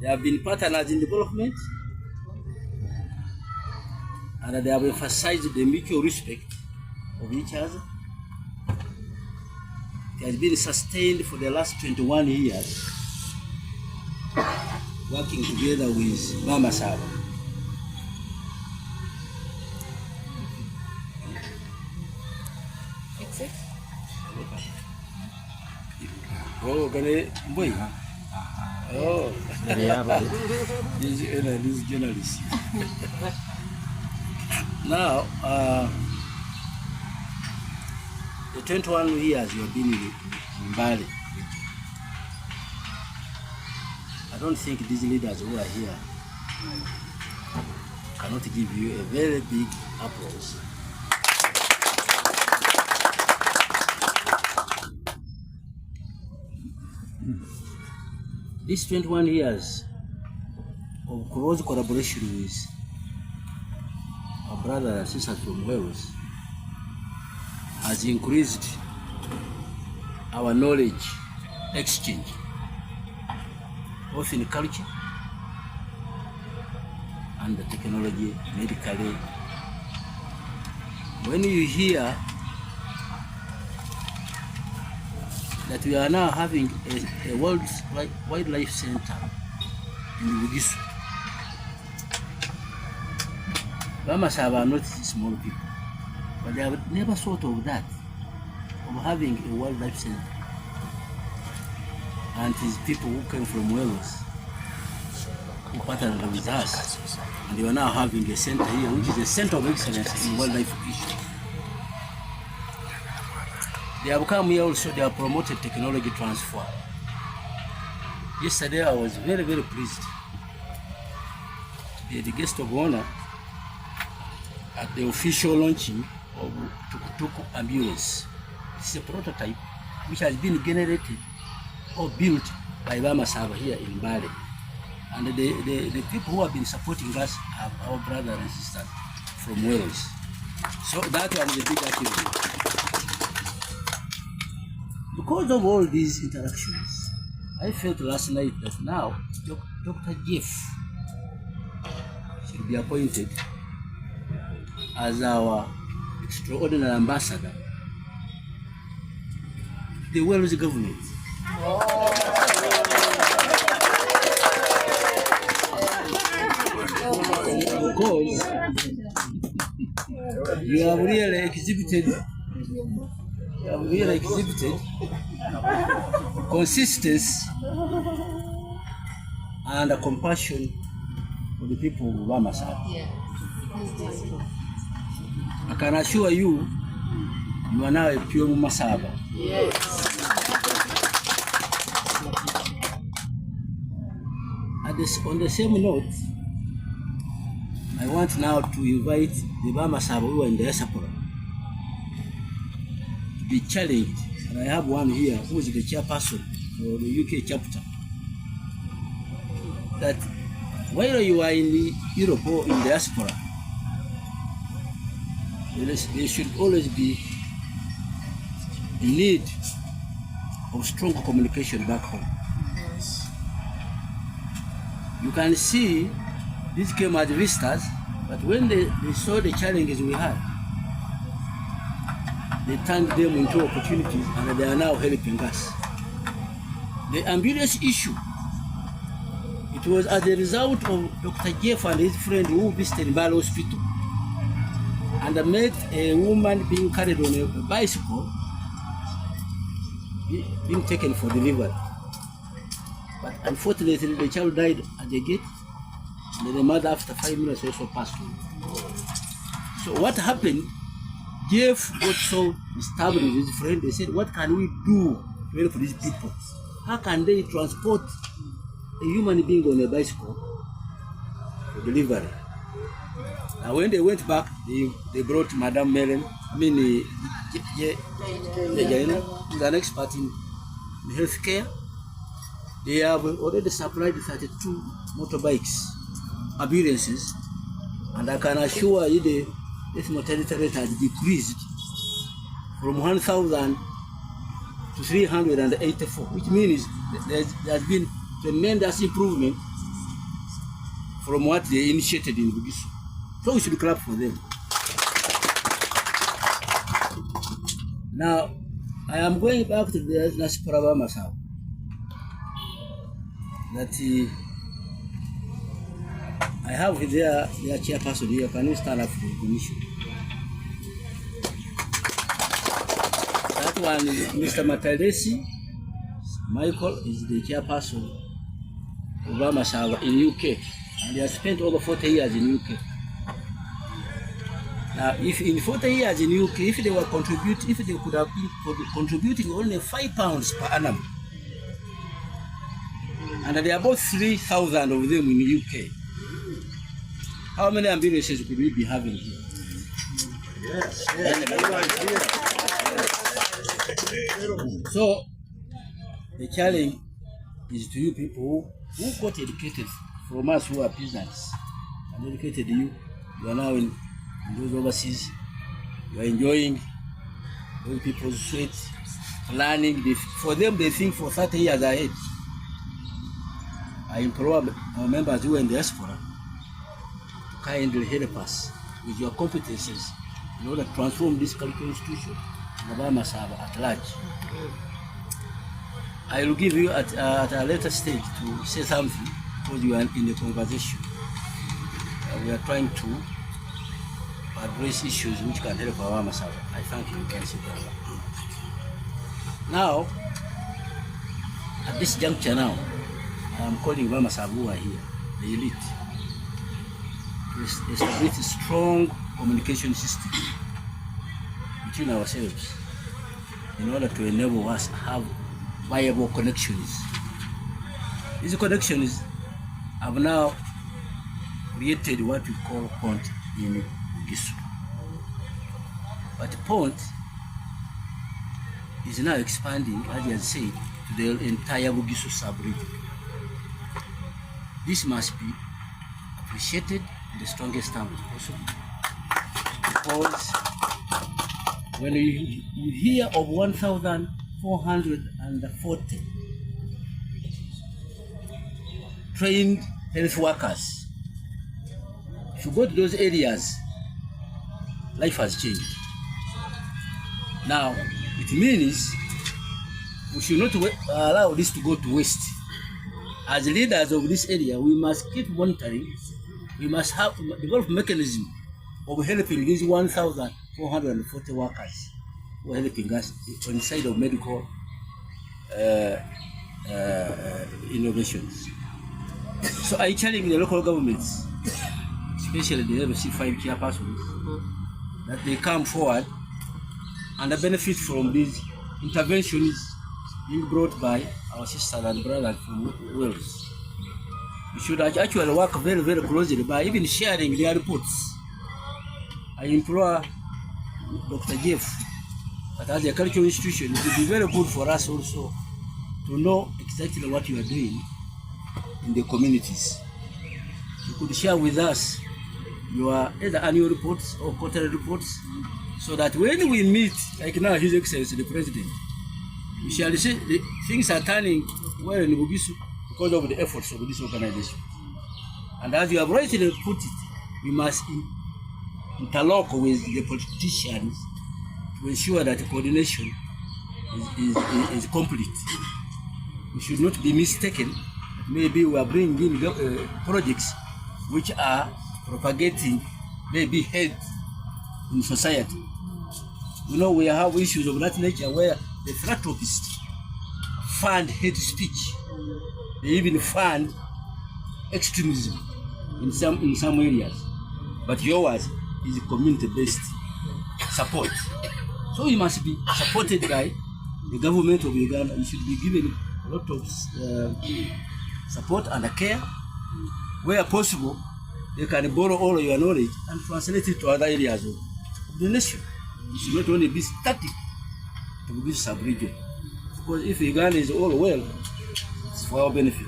They have been partners in development, and they have emphasized the mutual respect of each other. It has been sustained for the last 21 years, working together with Mama Saba. Oh, boy. Oh, these journalists. Now, the 21 years you have been in Bali, I don't think these leaders who are here cannot give you a very big applause. These 21 years of close collaboration with our brothers and sisters from Wales has increased our knowledge exchange, both in culture and the technology, medically. When you hear that we are now having a World Wildlife Center in Umukuuka, Bamasaba are not small people, but they have never thought of that, of having a wildlife center. And it is people who came from Wales who partnered with us, and they are now having a center here, which is a center of excellence in wildlife issues. They have come here also, they have promoted technology transfer. Yesterday I was very, very pleased to be the guest of honor at the official launching of Tuk-Tuk ambulance. It's a prototype which has been generated or built by Bamasaba here in Bali. And the people who have been supporting us are our brothers and sisters from Wales. So that one is a big achievement. Because of all these interactions, I felt last night that now Dr. Jeff should be appointed as our extraordinary ambassador to the Welsh government. Because you have really exhibited consistency and a compassion for the people of Bamasaba. I can assure you, you are now a pure Masaba. Yes. On the same note, I want now to invite the Bamasaba who are in the diaspora to be challenged. And I have one here who is the chairperson for the UK chapter, that while you are in Europe or in diaspora, there should always be a need of strong communication back home. Yes. You can see these came as visitors, but when they saw the challenges we had, they turned them into opportunities, and they are now helping us. The ambulance issue, it was as a result of Dr. Jeff and his friend who visited Bali Hospital and met a woman being carried on a bicycle, being taken for delivery. But unfortunately, the child died at the gate, and the mother after 5 minutes also passed away. So what happened? Jeff got so disturbed with his friend. They said, what can we do to help these people? How can they transport a human being on a bicycle for delivery? And when they went back, they brought Madam Melen, who's an expert in healthcare. They have already supplied 32 motorbikes, ambulances, and I can assure you this mortality rate has decreased from 1,000 to 384, which means there has been tremendous improvement from what they initiated in Bugisu. So we should clap for them. Now, I am going back to the Nasiparaba Masao. That I have their chairperson here. Can you stand up for the commission? That one is Mr. Matalesi. Michael is the chairperson of Masao in UK. And he has spent over 40 years in UK. Now, if in 40 years in UK, if they could have been contributing only £5 per annum, and there are about 3,000 of them in the UK, how many ambulances could we be having here? Yes. So, the challenge is to you people who got educated from us who are peasants, and educated you are now in those overseas, you are enjoying those people's sweat, planning. For them, they think for 30 years ahead. I implore our members who are in the diaspora to kindly help us with your competences in order to transform this cultural institution in Masaba at large. I will give you at a later stage to say something because you are in the conversation. We are trying to address issues which can help our Masaba. I thank you. You can sit down. Now, at this juncture now, I am calling Masaba who are here, the elite, to establish a strong communication system between ourselves in order to enable us to have viable connections. These connections have now created what we call point in Gisu. But point is now expanding, as he has said, to the entire Bugisu sub-region. This must be appreciated in the strongest terms possible. Because when you hear of 1,440 trained health workers, if you go to those areas, life has changed. Now, it means we should not allow this to go to waste. As leaders of this area, we must keep monitoring. We must have develop mechanism of helping these 1,440 workers who are helping us on the side of medical innovations. So I challenge the local governments, especially the level C5 chairpersons, that they come forward and benefit from these interventions being brought by our sisters and brothers from Wales. We should actually work very, very closely by even sharing their reports. I implore Dr. Jeff that as a cultural institution, it would be very good for us also to know exactly what you are doing in the communities. You could share with us your either annual reports or quarterly reports, so that when we meet, like now His Excellency the President, we shall say things are turning well in Bugisu because of the efforts of this organization. And as you have rightly put it, we must interlock with the politicians to ensure that the coordination is complete. We should not be mistaken. Maybe we are bringing in projects which are propagating maybe hate in society. You know, we have issues of that nature where the philanthropists fund hate speech. They even fund extremism in some areas. But yours is community-based support. So you must be supported by the government of Uganda. You should be given a lot of support and care. Where possible, you can borrow all of your knowledge and translate it to other areas of the nation. You should not only be static to this sub-region. Because if Uganda is all well, it's for our benefit.